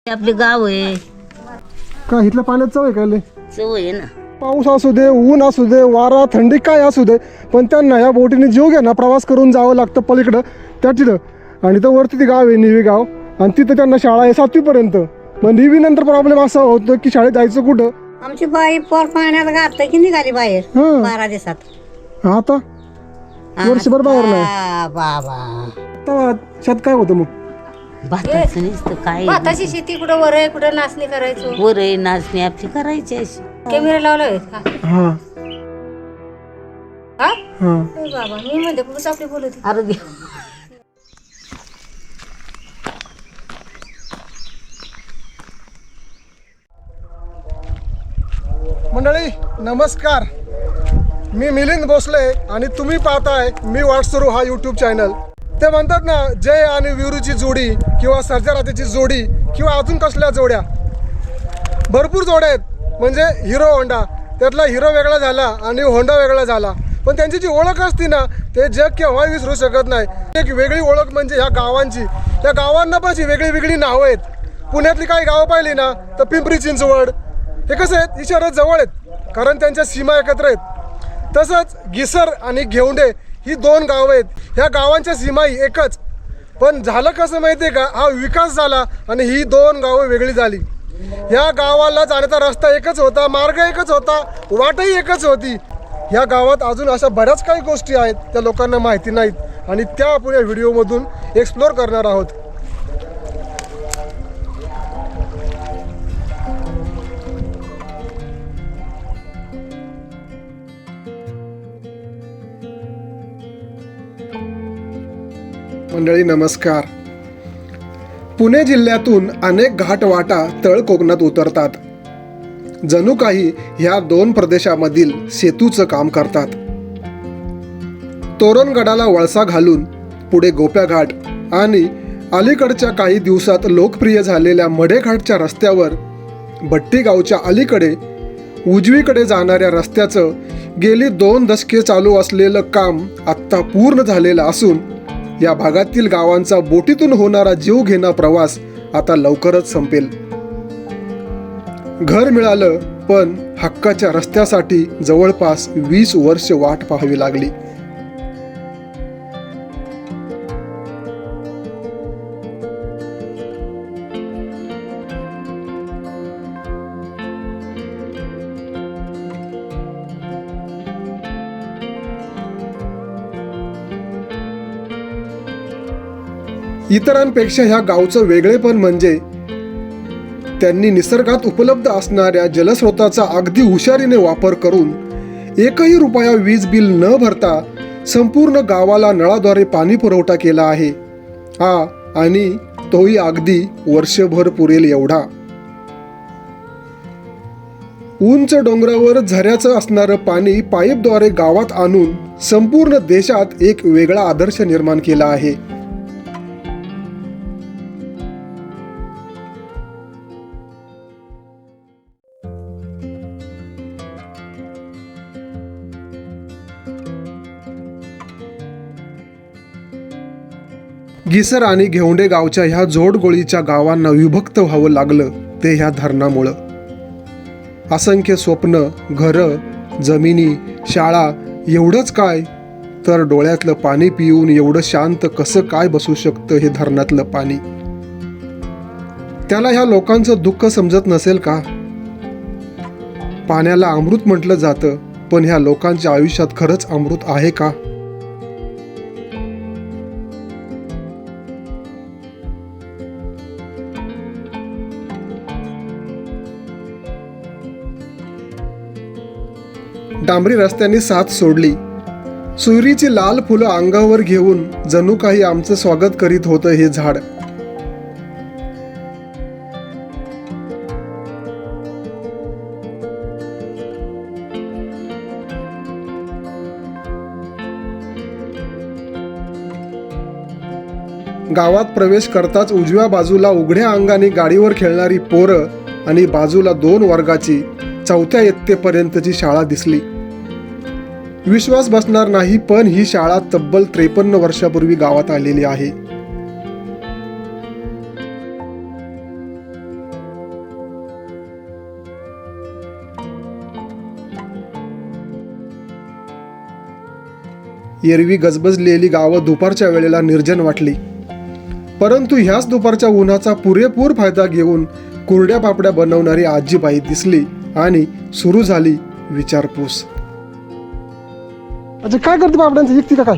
आपले गाव आहे. का इथल्या पाण्यात चव आहे का लय? चव आहे ना. पाऊस असू दे, ऊन असू दे, वारा थंडी काय असू दे, पण त्यांना या बोटीने जीव घ्या ना प्रवास करून जावं लागतं पलीकडं त्या तिथं. आणि तर वरती ती गाव आहे निवी गाव, आणि तिथं त्यांना शाळा आहे 7वी पर्यंत. मग निवी नंतर प्रॉब्लेम असा होतो की शाळेत जायचं कुठं. आमची बाई पोर पाण्यात घातलं की निघाली बाहेर हं. 12 दिवसात. आता वर्षभर बाहेर नाही. बाबा तेव्हा शेत काय होतं मग? भाताचं नुसतं काय भाताची शेती कुठं वर आहे कुठं नाचणी करायचो. वर आहे, नाचणी आपली करायची अशी. कॅमेरा लावलाय का? हा हा? हा ए बाबा मी म्हणते कुठं आपली बोलत होती. अरे देव. मंडळी नमस्कार, मी मिलिंद भोसले आणि तुम्ही पाहताय मी वाटसरू हा यूट्यूब चॅनल. ते म्हणतात ना, जय आणि वीरूची जोडी किंवा सर्जारातीची जोडी किंवा अजून कसल्या जोड्या, भरपूर जोड्या आहेत. म्हणजे हिरो होंडा, त्यातला हिरो वेगळा झाला आणि होंडा वेगळा झाला, पण त्यांची जी ओळख असती ना ते जग केव्हा विसरू शकत नाही. एक वेगळी ओळख म्हणजे ह्या गावांची. त्या गावांना पण वेगळी वेगळी नावं आहेत. पुण्यातली काही गावं पाहिली ना तर पिंपरी चिंचवड हे कसं आहेत, ही शहरात जवळ आहेत कारण त्यांच्या सीमा एकत्र आहेत. तसंच गिसर आणि घेवंडे ही 2 गावं आहेत. ह्या गावांच्या सीमाही एकच, पण झालं कसं माहिती आहे का, हा विकास झाला आणि ही 2 गावं वेगळी झाली. ह्या गावाला जाण्याचा रस्ता एकच होता, मार्ग एकच होता, वाटही एकच होती. ह्या गावात अजून अशा बऱ्याच काही गोष्टी आहेत त्या लोकांना माहिती नाहीत आणि त्या आपण या व्हिडिओमधून एक्सप्लोर करणार आहोत. मंडळी नमस्कार. पुणे जिल्ह्यातून अनेक घाटवाटा तळ कोकणात उतरतात. जणू काही ह्या 2 प्रदेशामधील सेतूचं काम करतात. तोरणगडाला वळसा घालून पुढे गोप्या घाट आणि अलीकडच्या काही दिवसात लोकप्रिय झालेल्या मढेघाटच्या रस्त्यावर भट्टी गावच्या अलीकडे उजवीकडे जाणाऱ्या रस्त्याचं गेली 2 दशके चालू असलेलं काम आत्ता पूर्ण झालेलं असून या भागातील गावांचा बोटीतून होणारा जीवघेणा प्रवास आता लवकरच संपेल. घर मिळालं, पण हक्काच्या रस्त्यासाठी जवळपास 20 वर्ष वाट पाहावी लागली. इतरांपेक्षा ह्या गावचं वेगळेपण म्हणजे त्यांनी निसर्गात उपलब्ध असणाऱ्या जलस्रोताचा अगदी हुशारीने वापर करून 1ही रुपया वीज बिल न भरता संपूर्ण गावाला नळाद्वारे पाणी पुरवठा केला आहे. आणि तोही अगदी वर्षभर पुरेल एवढा. उंच डोंगरावर झऱ्याचं असणारं पाणी पाईपद्वारे गावात आणून संपूर्ण देशात एक वेगळा आदर्श निर्माण केला आहे. गिसर आणि घेवंडे गावच्या ह्या जोडगोळीच्या गावांना विभक्त व्हावं लागलं ते ह्या धरणामुळं. असंख्य स्वप्न, घरं, जमिनी, शाळा, एवढंच काय तर डोळ्यातलं पाणी पिऊन एवढं शांत कसं काय बसू शकतं हे धरणातलं पाणी. त्याला ह्या लोकांचं दुःख समजत नसेल का? पाण्याला अमृत म्हटलं जातं, पण ह्या लोकांच्या आयुष्यात खरंच अमृत आहे का? डांबरी रस्त्यांनी साथ सोडली. सुरीची लाल फुलं अंगावर घेऊन जणू काही आमचं स्वागत करीत होतं हे झाड. गावात प्रवेश करताच उजव्या बाजूला उघड्या अंगाने गाडीवर खेळणारी पोरं आणि बाजूला 2 वर्गाची 4थ्या इयत्तेपर्यंतची शाळा दिसली. विश्वास बसणार नाही, पण ही शाळा तब्बल 53 वर्षापूर्वी गावात आलेली आहे. एरवी गजबजलेली गावं दुपारच्या वेळेला निर्जन वाटली. परंतु ह्याच दुपारच्या उन्हाचा पुरेपूर फायदा घेऊन कुरड्या पापड्या बनवणारी आजीबाई दिसली आणि सुरू झाली विचारपूस. अच्छा, काय करते पापड्यांचं, विकती का काय?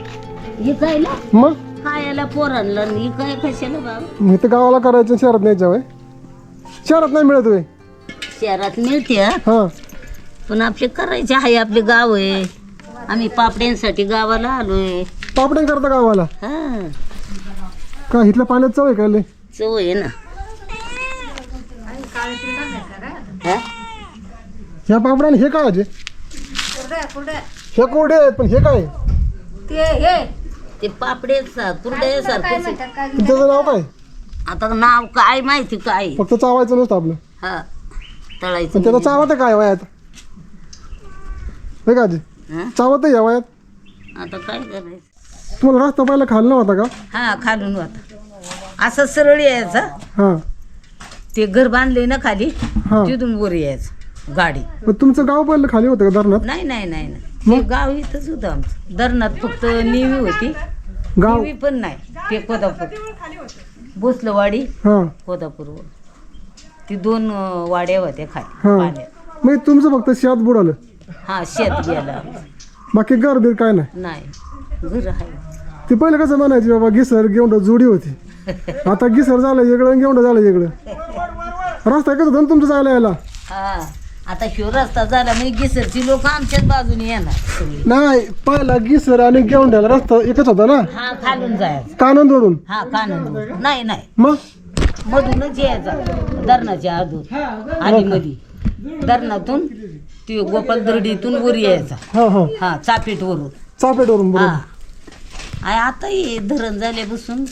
इकायला मग खायला पोरांना इकाय कशाला बाबा? मी तर गावाला करायचं, शहरात नाही जावं. शहरात नाही मिळत होय? शहरात मिळते हा. हा, पण आपले करायचे आहे, आपले गाव आहे. आम्ही पापड्यांसाठी गावाला आलोय. पापड्या करता गावाला? हा, का इथल्या पाण्यात चव आहे का लय? चव आहे ना. हा? ह्या पापड्या हे काय आहे? हे कोरडे आहेत, पण हे काय? ते पापडे कुरड्या सारखे. त्याचं नाव काय? आता नाव काय माहिती काय? फक्त चावायचं नसतं आपलं. हा, पण तळायचं. त्याचा चावत काय वयात? हे का आजी, हा? चावत या वयात? आता काय करायचं? तुम्हाला रस्ता पहिला खाल्ला होता का? हा, खालून होता असं सरळ यायचा. हा ते घर बांधले ना खाली, हा. तिथून वर यायचं गाडी. पण तुमचं गाव पहिलं खाली होतं का धरणात? नाही नाही नाही नाही, ते गाव इथंच होतं आमचं. धरणात फक्त नेवी होती, गाव? नेवी पण नाही. ते कोल्हापूर भोसलवाडी, हा कोल्हापूरवर ती 2 वाड्या होत्या खाली हा. पाण्यात. मग तुमचं फक्त शेत बुडालं, हा, शेत गेला. बाकी घर बीर काय नाही? नाही, घर आहे. ते पहिलं कसं म्हणायचे बाबा, गिसर गेवंड जोडी होती. आता गिसर झालं वेगळं, गेवंड झालं वेगळं. रस्ता एकच होता ना तुमचं जायला यायला? हा, आता ह्यो रस्ता झाला म्हणजे गिसरची लोक आमच्याच बाजूने येणार सगळी. नाही, पहिला गिसर आणि गेवंड्याला रस्ता एकच होता ना, हा, खालून जायचं. कानंदवरून. हा, कानून नाही नाही, मग मधूनच यायचा. धरणाच्या आधून आधी मधी धरणातून ते गोपाल दर्डीतून वर यायचा. हा हा, हा, चापेटवरून. चापेटवरून हा, बरोबर. आणि आता हे धरण झाल्यापासून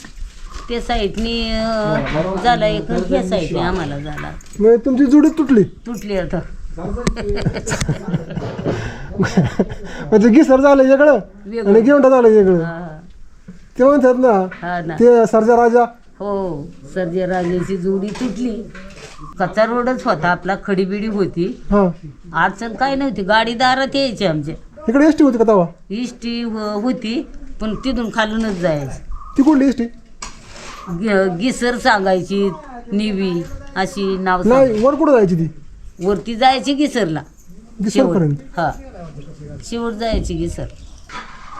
त्या साईडनी झाला एक, ह्या साईडने आम्हाला झाला. मग तुमची जुडी तुटली आता. म्हणजे गिसर झालं वेगळं आणि गेवंडा झालं वेगळं. हा, ते म्हणतात ना, हा ना. ते सर्जा राजा. हो, सर्जे राजाची जोडी तुटली. कच्चा रोडच होता आपला, खडीबिडी होती. हा, अडचण काय नव्हती, गाडी दारात यायची आमच्या. इकडे एसटी होती का तवा? इष्टी होती, पण तिथून खालूनच जायचं. ती कुठली एसटी? गिसर सांगायची, निवी अशी नाव सांग. नाही, वर कुठं जायची ती? वरती जायची गिसरला. गिसरपर्यंत? हा, शेवट जायची गिसर.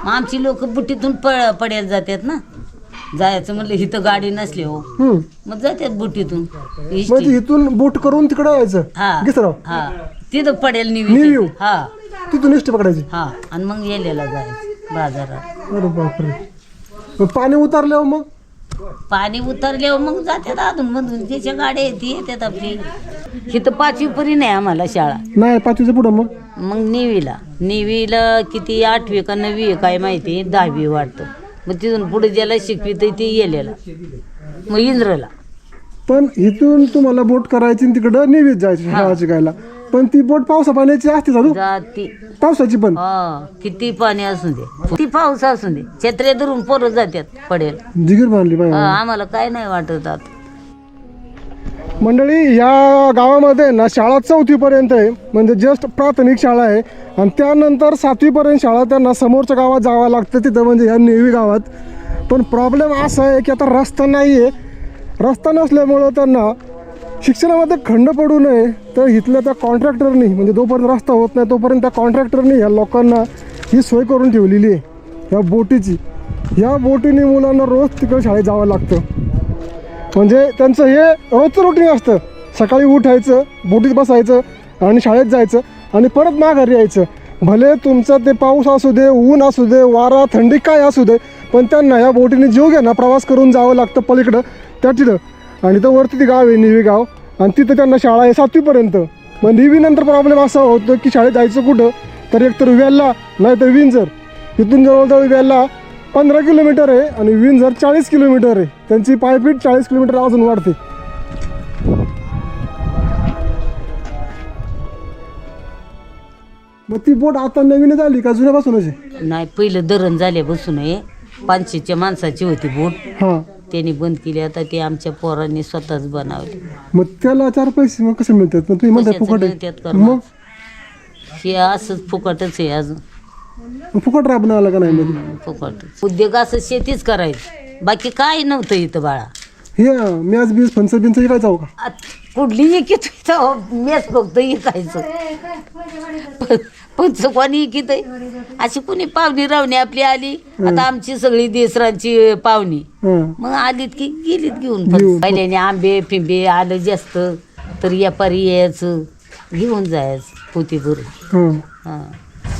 मग आमची लोक बुटीतून पड्याला जातात ना. जायचं म्हणलं इथं गाडी नसली हो, मग जातात बुटीतून. म्हणजे इथून बोट करून तिकडे यायचं हा गिसराव? हा, तिथं पडेल निवी. निवी. हा तिथून एसटी पकडायची? हा, आणि मग येलेला जायचं बाजारात. अरे बापरे. मग पाणी उतरल्यावर मग? पाणी उतरल्यावर मग जातात अधून मधून ज्याच्या गाड्या येतात आपली. इथं 5वी पर्यंत नाही आम्हाला शाळा. नाही, 5वीच्या पुढं मग नेवीला किती 8वी का 9वी आहे काय माहिती, 10वी वाटतं. मग तिथून पुढे ज्याला शिकवित ते गेलेला, मग इंद्रला. पण इथून तुम्हाला बोट करायची आणि तिकडं नेवीत जायची शाळा शिकायला. पण ती बोट पावसा पाण्याची असते चालू? जाती. पावसाची पण? हा, किती पाणी असू दे, किती पाऊस असू दे, छत्र्या धरून पोरं जातात पडेल. जिगीर बांधली पाहिजे. आम्हाला काय नाही वाटत आता. मंडळी, ह्या गावामध्ये ना शाळा 4वी पर्यंत आहे, म्हणजे जस्ट प्राथमिक शाळा आहे. आणि त्यानंतर 7वी पर्यंत शाळा त्यांना समोरच्या गावात जावं लागतं, तिथं म्हणजे ह्या नेवी गावात. पण प्रॉब्लेम असा आहे की आता रस्ता नाही आहे. रस्ता नसल्यामुळं त्यांना शिक्षणामध्ये खंड पडू नये तर इथल्या त्या कॉन्ट्रॅक्टरनी, म्हणजे जोपर्यंत रस्ता होत नाही तोपर्यंत त्या कॉन्ट्रॅक्टरनी ह्या लोकांना ही सोय करून ठेवलेली आहे ह्या बोटीची. ह्या बोटीने मुलांना रोज तिकडे शाळेत जावं लागतं. म्हणजे त्यांचं हे रोजचं रुटीन असतं. सकाळी उठायचं, बोटीत बसायचं आणि शाळेत जायचं आणि परत माघारी यायचं. भले तुमचं ते पाऊस असू दे, ऊन असू दे, वारा थंडी काय असू दे, पण त्यांना ह्या बोटीने जीव घ्या ना प्रवास करून जावं लागतं पलीकडं त्या तिथं. आणि तर वरती ती गाव आहे निवी गाव, आणि तिथं त्यांना शाळा आहे 7वी पर्यंत. मग निवीनंतर प्रॉब्लेम असा होतो की शाळेत जायचं कुठं, तर एकतर वेल्ला नाही तर विंझर. इथून जवळजवळ वेल्ला 15 किलोमीटर आहे आणि विंझर 40 किलोमीटर आहे. त्यांची पायपीट 40 किलोमीटर अजून वाढते. मग ती बोट आता नवीनच आली का जुन्यापासूनच आहे? नाही, पहिलं धरण झाल्यापासून आहे. 500च्या माणसाची होती बोट, हां. त्यांनी बंद केली. आता ते आमच्या पोरांनी स्वतःच बनवली. मग त्याला 4 पैसे मग कसे मिळतात? मग तुम्ही म्हणता कशाचं फुकट मिळतात आहे. करणार? मग हे असंच फुकटच आहे अजून. फुकट राबणं आलं का नाही मध्ये? फुकट उद्योग असं शेतीच करायचं, बाकी काय नव्हतं इथं बाळा. हे मॅच बीज फणस बिंच काय जाऊ का? कुठली एकीत मेस फक्त इकायचं, पण कोणी इकित अशी कुणी पाहुणी रावणी आपली आली. आता आमची सगळी देसरांची पाहुणी हं. मग आलीत की गेलीत घेऊन. पहिल्याने आंबे फिंबे आलं जास्त तर व्यापारी यायचं घेऊन जायचं पोती भरून. हं. हां.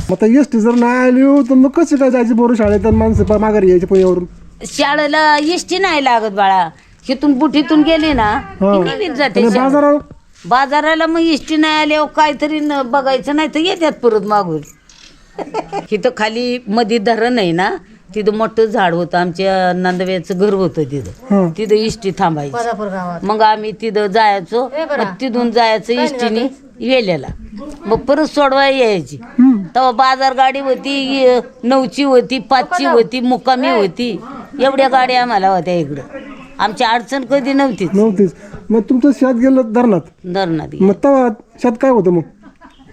मग आता एस टी जर नाही आली हो, तर मग कसं काय जायची बरोबर शाळेत आणि माणसं माघारी यायची पुण्यावरून? शाळेला एसटी नाही लागत बाळा, इथून बुटीतून गेली ना की नेहमीच जाते आणि शाळेत. बाजारावर बाजाराला मग एसटी नाही आल्यावर काहीतरी बघायचं नाही तर येतात परत मागून. इथं खाली मध्ये धरण आहे ना, तिथं मोठं झाड होतं, आमच्या नांदव्याचं घर होतं तिथं. तिथं इष्टी थांबायची. बदापूर गावात मग आम्ही तिथं जायचो, मग तिथून जायचं इष्टीने वेल्याला, मग परत सोडवायला यायची. तेव्हा बाजार गाडी होती, 9ची होती, 5ची होती, मुक्कामी होती. एवढ्या गाड्या आम्हाला होत्या इकडं. आमची अडचण कधी नव्हतीच. नव्हतीच. मग तुमचं शेत गेलं धरणात, धरणात मग तेव्हा शेत काय होतं मग?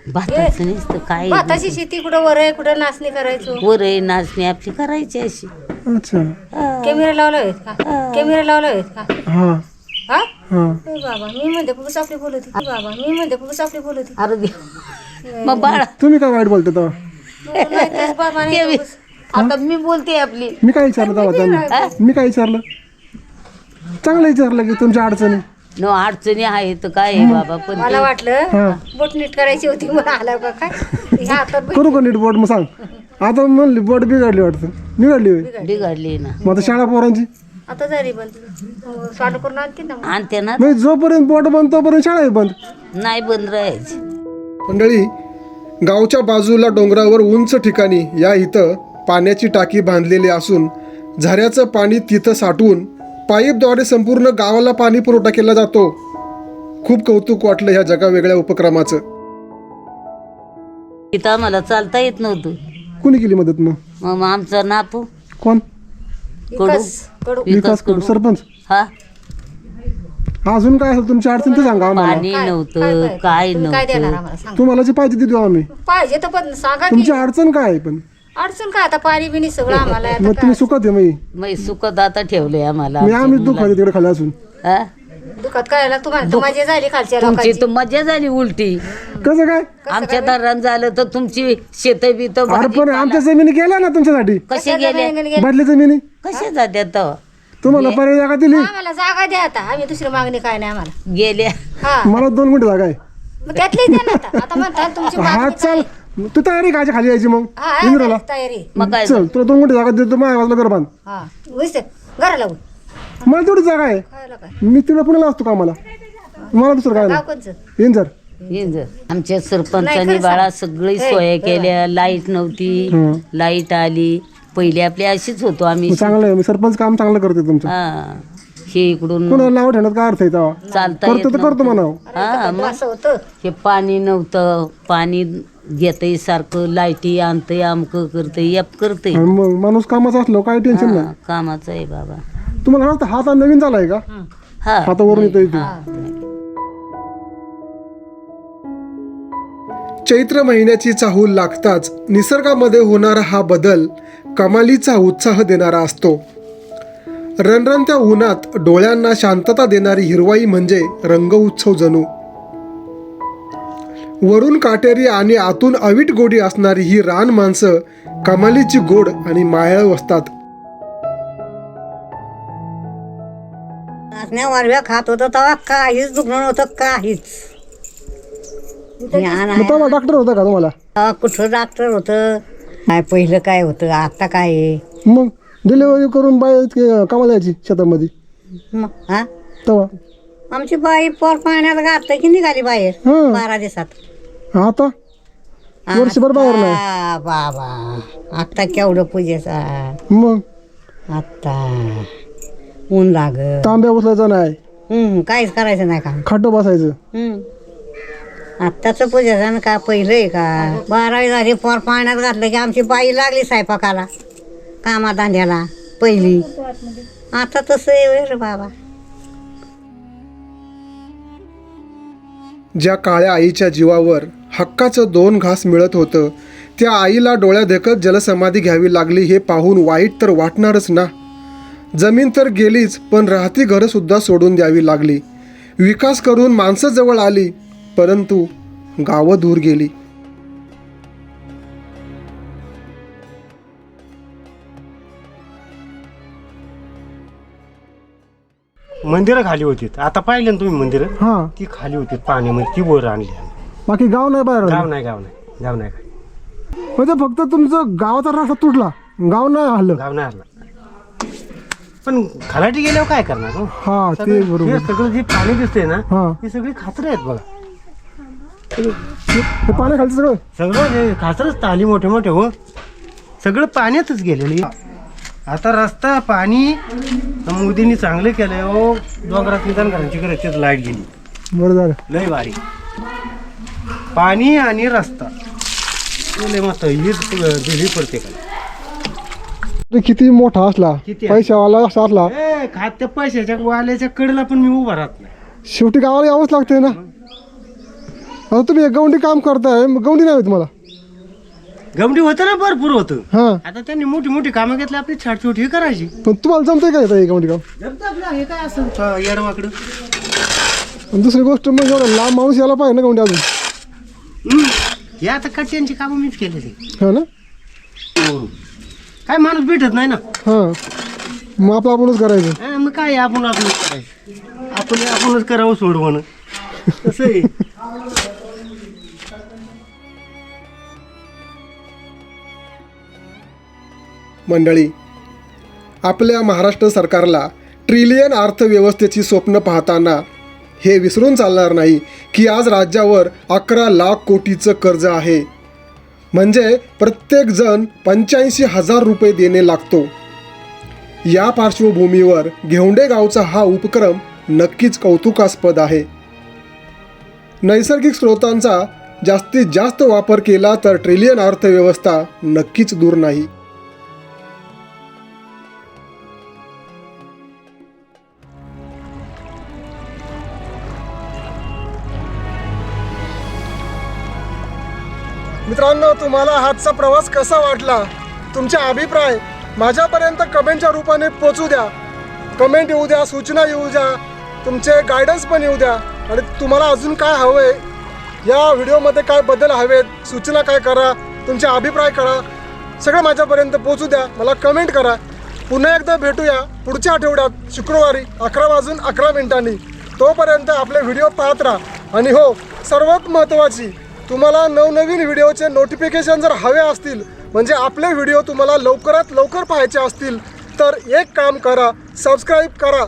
भाताचं नुसतं काय भाताची शेती कुठं वर आहे कुठं नाचणी करायचो. वरही नाचणी आपली करायची अशी. अच्छा. कॅमेरा लावला आहेत का? कॅमेरा लावला आहेत का? हा हा हा. ए बाबा मी म्हणते खूप सापली बोलत होती. बाबा मी म्हणते खूप सापली बोलत होती. अरे देव. मग बाळा तुम्ही काय वाईट बोलता तेव्हा? नाही तेच बाबा नाही ते तो मी- उगाच. आता मी बोलते आपली. मी काय विचारलं तेव्हा त्यांना? मी काय विचारलं? चांगलं विचारलं की तुमच्या अडचणी. न अडचणी आहे तर काय आहे बाबा, पण मला ते- वाटलं हा. बोट नीट करायची होती मला आला का काय ह्या हातात करू का नीट बोट? मग सांग. आता म्हणली बोट बिघडली वाटतं. बिघडली होय. बिघडली ना. मग आता शाळा पोरांची आता जरी बंद चालू करून आणते ना मग. आणते ना, म्हणजे जोपर्यंत बोट बंद तोपर्यंत शाळा आहे बंद. नाही बंद राहायची. मंडळी, गावच्या बाजूला डोंगरावर उंच ठिकाणी या इथं पाण्याची टाकी बांधलेली असून झऱ्याचं पाणी तिथं साठवून पाईपद्वारे संपूर्ण गावाला पाणी पुरवठा केला जातो. खूप कौतुक वाटलं ह्या जगावेगळ्या उपक्रमाचं. इथं आम्हाला चालता येत नव्हतं. कुणी केली मदत मग? मग आमचा नापू कोण? विकास कडू विकास करू सरपंच. हा, अजून काय असेल तुमची अडचण ते सांगा आम्हाला. पाणी नव्हतं, काय तुम्ही काय देणार नव्हतं. आम्हाला सांग. तुम्हाला जे पाहिजे ते देऊ आम्ही. पाहिजे तर पण सांगा की तुमची अडचण काय आहे पण? अडचण काय आता पाणी बिनी सगळं आम्हाला आता मग काय तुम्ही सुखात आहे मी मग सुखद आता ठेवलंय आम्हाला. मी आम्ही दुःख आहे तिकडे खाली असून. हा? दुखात काय आला तुम्हाला तर मजा झाली खालच्या तुमची लोकांची. तर मजा झाली उलटी. कसं काय? आमच्या दारात झालं तर तुमची शेत बीत अरे पण आमच्या जमिनी गेल्या ना तुमच्यासाठी. कसे गेले, बदली जमिनी कसे जात्यात तेव्हा? तुम्हाला पर्याय जागा दिली. आम्हाला जागा द्या आता आम्ही दुसरी मागणी काय नाही आम्हाला. गेल्या. हा मला 2 गुंठे जागा आहे. मग त्यातली द्या ना आता. आता म्हणतात तुमची हा मागणी चल, काय? तू तयारी काय खाली यायची मग हा इंद्राला? आहे, तयारी. मग काय चल तुला 2 गुंठे जागा देतो माझ्या बाजूला घर बांध. हा होईस घरा लावून मला तेवढी जागा आहे. खायला काय मी तिला पुण्याला असतो कामाला. मला दुसरं काय गाव नाही. कोणचं? येईन जर आमच्या नाही, सरपंचांनी खरं बाळा सांग. सगळी हे, सोय हे केल्या. लाईट नव्हती, हं. लाईट आली. पहिले आपली अशीच होतो आम्ही. चांगलं आहे. मी सरपंच काम चांगलं करते तुमचं. हा, हे इकडून कुणाला नाव ठेवण्यात काय अर्थ आहे तेव्हा? चालता येत करतो तर करतो म्हणावं. हा, मग असं होतं हे पाणी नव्हतं, पाणी घेतंय सारखं, लाईटी आणतंय, अमकं करतंय, यप करतंय. आणि मग माणूस कामाचा असलो काही टेन्शन नाही. हा, कामाचं आहे बाबा. तुम्हाला वाटतं हात नवीन झालाय का? हा, हातावरून येतो इथे. चैत्र महिन्याची चाहूल लागताच निसर्गामध्ये होणारा हा बदल कमालीचा उत्साह देणारा असतो. रणरणत्या उन्हात डोळ्यांना शांतता देणारी हिरवाई म्हणजे रंग उत्सव जणू. वरून काटेरी आणि आतून अवीट गोडी असणारी ही रान माणसं कमालीची गोड आणि मायाळू असतात. नाचण्या वारव्या खात होतं तेव्हा काहीच दुखणं नव्हतं काहीच. मग तेव्हा डॉक्टर होता का तुम्हाला? कुठं डॉक्टर होतं काय पहिलं काय होतं आता काय आहे? मग डिलिव्हरी करून बाय कामाला यायची शेतामध्ये मग हा तेव्हा. आमची बाई पोर पाण्यात घातलं की निघाली बाहेर हं. 12 दिवसात. आता वर्षभर बाहेर नाही. बाबा आता केवढं पूजेचा मग आता ऊन लागत तांब्या उचलायचा नाही, काहीच करायचं नाही काम. खाटं बसायचं. आत्ताच पूजेचं का पहिलं आहे का? 12 झाली पोर पाण्यात घातलं की आमची बाई लागली स्वयंपाकाला कामाधंद्याला पहिली. आता तसं आहे रे बाबा. ज्या काळ्या आईच्या जीवावर हक्काचं 2 घास मिळत होतं त्या आईला डोळ्यादेखत जलसमाधी घ्यावी लागली हे पाहून वाईट तर वाटणारच ना. जमीन तर गेलीच, पण राहती घरंसुद्धा सोडून द्यावी लागली. विकास करून माणसं जवळ आली, परंतु गावं दूर गेली. मंदिरं खाली होती. आता पाहिले ना तुम्ही मंदिरं, हां, ती खाली होती पाण्यामध्ये, ती वर आणली. बाकी गाव नाही बाहेर आलं. गाव नाही खाली. म्हणजे फक्त तुमचं गावाचा रस्ता तुटला, गाव नाही हल्लं. गाव नाही आला. पण खलाटी गेल्यावर काय करणार हो? हा, ते सगळं- बरोबर. हे सगळं जे पाणी दिसतंय ना, हा, ही सगळी खाचरं आहेत बघा. हे पाण्याखालचं सगळं. सगळं हे खाचरच ताली मोठे मोठे हो, सगळं पाण्यातच गेलेलं. आता रस्ता पाणी मोदींनी चांगलं केलंय हो. डोंगरात निदान घरांची घराची लाईट गेली, बरं झालं. लय भारी. पाणी आणि रस्ता लय मस्त, हीच दिली प्रत्येकाला. ते किती मोठा असला, किती? पैशावाला असा असला, ए खात्या पैशाच्या वाल्याच्या कडेला पण मी उभा राहत नाही. शेवटी गावाला यावंच लागतंय ना. आता तुम्ही एक गवंडी काम करताय, मग गवंडी नाही होत मला. गमडी होतं ना, भरपूर होतं. हां, आता त्यांनी मोठी मोठी कामं घेतली, आपली छाटछोट ही करायची. पण तुम्हाला जमतंय का हे गवंडी काम? जमतं आपलं, हे काय असं येडवाकडं. आणि दुसरी गोष्ट मग एवढा लांब माणूस यायला पाहिजे ना गवंडी अजून. हे आता कट्ट्यांची कामं मीच केलेली. हा ना. काय माणूस भेटत नाही ना. हां, मग आपलं आपणच करायचं. मग काय आपणच करायचं, आपणच करावं सोडवणं, तसं आहे. मंडळी, आपल्या महाराष्ट्र सरकारला ट्रिलियन अर्थव्यवस्थेची स्वप्न पाहताना हे विसरून चालणार नाही की आज राज्यावर 11 लाख कोटीचं कर्ज आहे. म्हणजे प्रत्येक जण 85,000 रुपये देणे लागतो. या पार्श्वभूमीवर घेवंडे गावचा हा उपक्रम नक्कीच कौतुकास्पद आहे. नैसर्गिक स्रोतांचा जास्तीत जास्त वापर केला तर ट्रिलियन अर्थव्यवस्था नक्कीच दूर नाही. मित्रांनो, तुम्हाला आजचा प्रवास कसा वाटला? तुमचे अभिप्राय माझ्यापर्यंत कमेंटच्या रूपाने पोचू द्या. कमेंट येऊ द्या, सूचना येऊ द्या, तुमचे गायडन्स पण येऊ द्या. आणि तुम्हाला अजून काय हवं आहे, या व्हिडिओमध्ये काय बदल हवेत, सूचना काय करा, तुमचे अभिप्राय करा, सगळं माझ्यापर्यंत पोचू द्या. मला कमेंट करा. पुन्हा एकदा भेटूया पुढच्या आठवड्यात शुक्रवारी 11:11. तोपर्यंत आपले व्हिडिओ पाहत राहा. आणि हो, सर्वात महत्त्वाची, तुम्हाला नवनवीन व्हिडिओचे नोटिफिकेशन जर हवे असतील, म्हणजे आपले व्हिडिओ तुम्हाला लवकरात लवकर पाहायचे असतील, तर एक काम करा, सबस्क्राईब करा.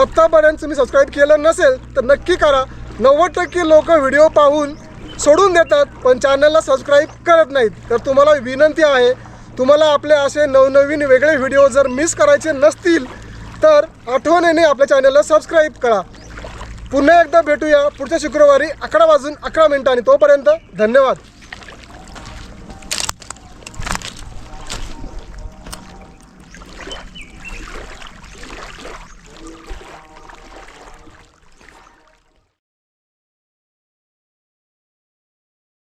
आत्तापर्यंत तुम्ही सबस्क्राईब केलं नसेल तर नक्की करा. 90% लोक व्हिडिओ पाहून सोडून देतात, पण चॅनलला सबस्क्राईब करत नाहीत. तर तुम्हाला विनंती आहे, तुम्हाला आपले असे नवनवीन वेगळे व्हिडिओ जर मिस करायचे नसतील तर आठवणीने आपल्या चॅनलला सबस्क्राईब करा. पुन्हा एकदा भेटूया पुढच्या शुक्रवारी 11:11. तोपर्यंत धन्यवाद.